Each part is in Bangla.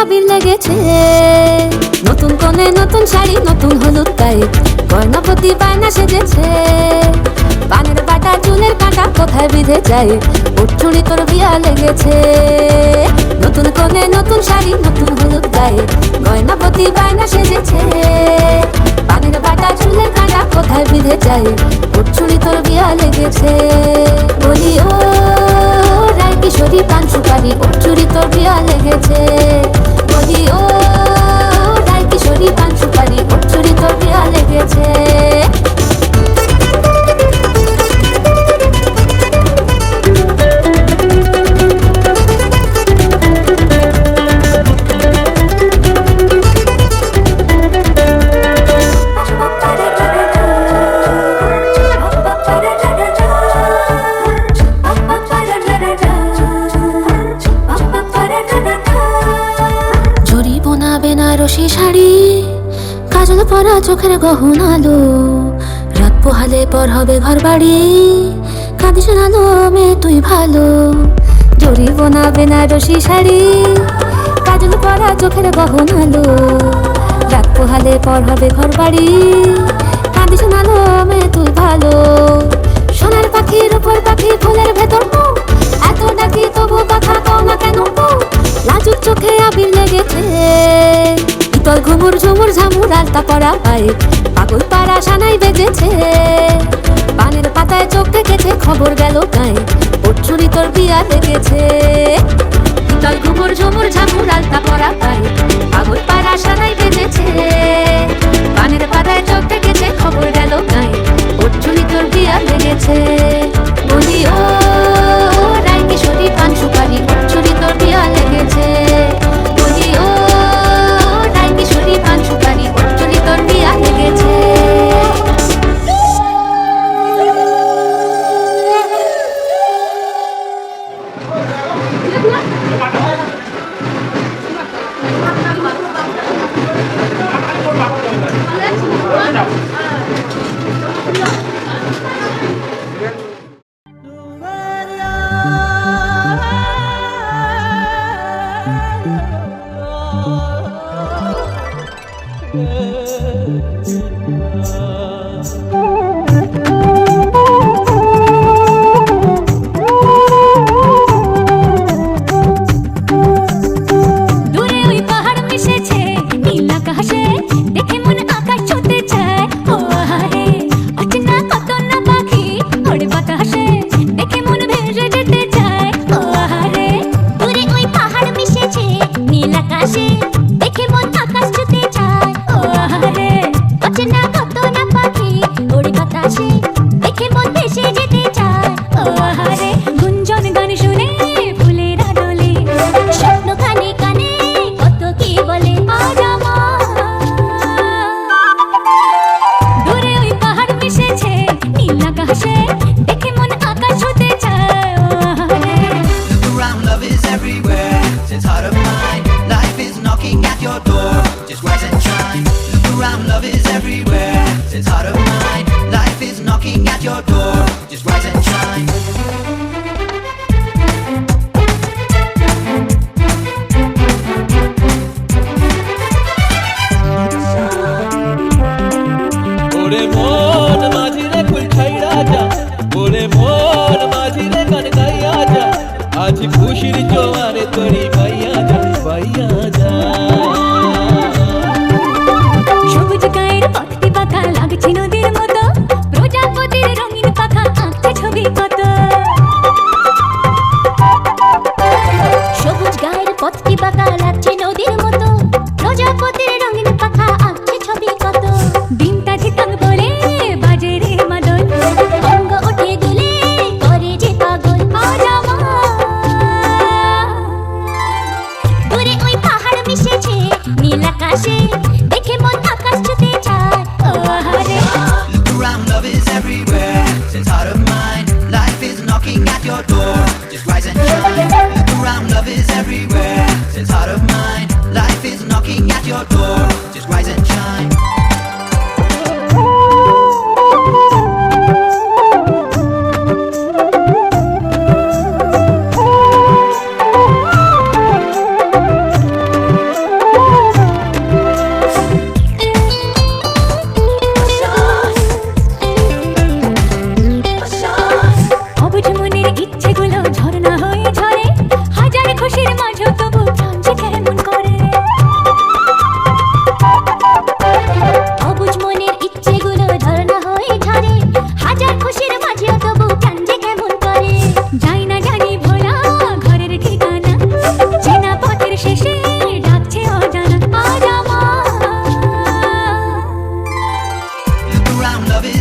আবির লেগেছে, নতুন কোণে নতুন শাড়ি নতুন হলুদ গায়ে গয়নাপতি বায়না সেজেছে। পানের বাটা চুলের কাঁটা কোথায় বিঁধে যায়, উঠছুড়ি তোর বিয়া লেগেছে। নতুন কোণে নতুন শাড়ি নতুন হলুদ গায়ে গয়নাপতি বায়না সেজেছে। পানের বাটা চুলের কাঁটা কোথায় বিঁধে যায়, উঠছুড়ি তোর বিয়া লেগেছে। বলি ও রায় কিশোরী পান সুপারি, উঠছুড়ি তোর বিয়া লেগেছে। বলি ও রায় কিশোরী পান সুপারি, উঠছুড়ি তোর বিয়া লেগেছে। বেনারসি শাড়ি কাজল পরা চোখের গহনালো, রাত পোহালে পর হবে ঘর বাড়ি, কাঁদিস নালো মে তুই ভালো। জরি বোনা বেনারসি শাড়ি কাজল পরা চোখের গহনালো, রাত পোহালে পর হবে ঘর বাড়ি, কাঁদিস নালো মে তুই ভালো। সোনার পাখির উপর পাখি ফুলের ভেতর এত ডাকি তবু কথা কও না কেন, লাজুক চোখে আবির লেগেছে। ইতল ঘুমুর ঝুমুর ঝামুর আলতা পরা পায়ে পাগল পাড়া সানাই বেজেছে। পানের পাতায় চোখ দেখেছে খবর গেল গায়ে, উঠছুড়ি তোর বিয়া লেগেছে। ইতল ঘুমুর ঝুমুর ঝামুর আলতা পরা পায়ে পাগল পাড়া সানাই বেজেছে। পানের পাতায় চোখ দেখেছে খবর গেল গায়ে, উঠছুড়ি তোর বিয়া লেগেছে। বলি ও রায় কিশোরী পান সুপারি, উঠছুড়ি তোর বিয়া লেগেছে। বলি ও রায় কিশোরী পান সুপারি, উঠছুড়ি তোর বিয়া লেগেছে। খুশির জোয়ারে তরি বাইয়া যা বাইয়া যা। সবুজ গায়ের পথটি পাখা লাগছে নদীর মতো, প্রজাপতির রঙিন পাখা আঁকছে ছবি কত। সবুজ গায়ের পথটি পাখা লাগছে নদীর মতো, প্রজাপতির রঙিন পাখা আঁকছে ছবি কত। ডিমটা ঝিতাং বলে বাজে রে মাদল, অঙ্গ ওঠে দুলে করে যে পাগল। দূরে ওই পাহাড় মিশেছে নীল আকাশে, দেখে মন আকাশ ছুতে চায়। ও হারে look around, love is everywhere. It's heart of mine, life is knocking at your door. Just rise and shine. Look around, love is everywhere. It's heart of mine, life is knocking at your door. Just rise and shine.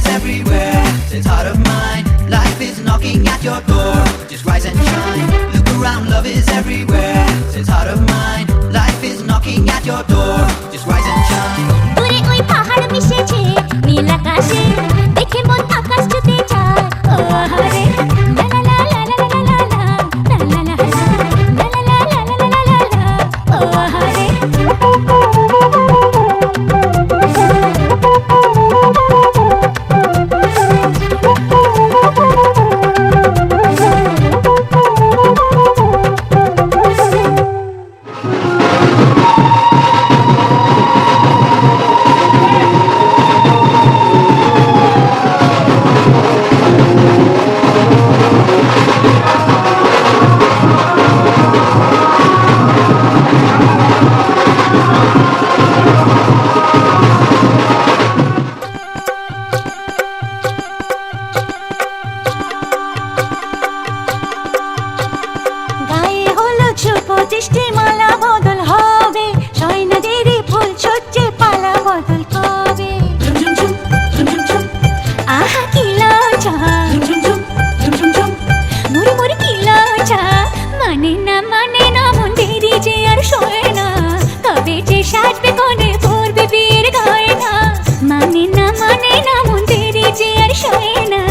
is everywhere. It's heart of mine. Life is knocking at your door. Just rise and shine. Look around, love is everywhere. It's heart of mine. Life is knocking at your door. Just rise and shine. দূরে ওই পাহাড় মিশেছে নীল আকাশে দেখে মন আকাশ ছুতে চায় ও হারে লা লা লা লা লা লা লা লা লা লা লা লা লা লা লা লা লা ও হারে বৃষ্টি মালা বদল হবে সৈন্যদেরই ফুল ছুটছে পালা বদল কবে আহা কি লজ্জা মুড়ি মুড়ি কি লজ্জা মানে না মন দেরি যে আর শোয় না কবে যে সাজবে কোণে পড়বে বিয়ের গয়না মানে না মন দেরি যে আর শোয় না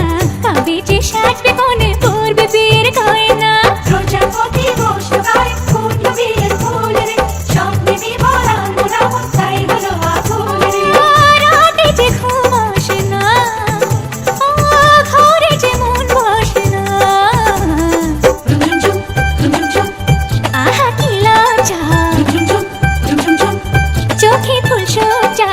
কবে যে সাজবে কোণে পড়বে বিয়ের গয়না প্রজাপতি বসে গায়ে ফুল বিয়ের ফুল রে স্বপ্নে বিভরা মোরা তাই হলো আকুল রে রাতে যে ঘুম আসে না ঘরে যে মন বসে না আহা কি লজ্জা চোখে ফুল সজ্জা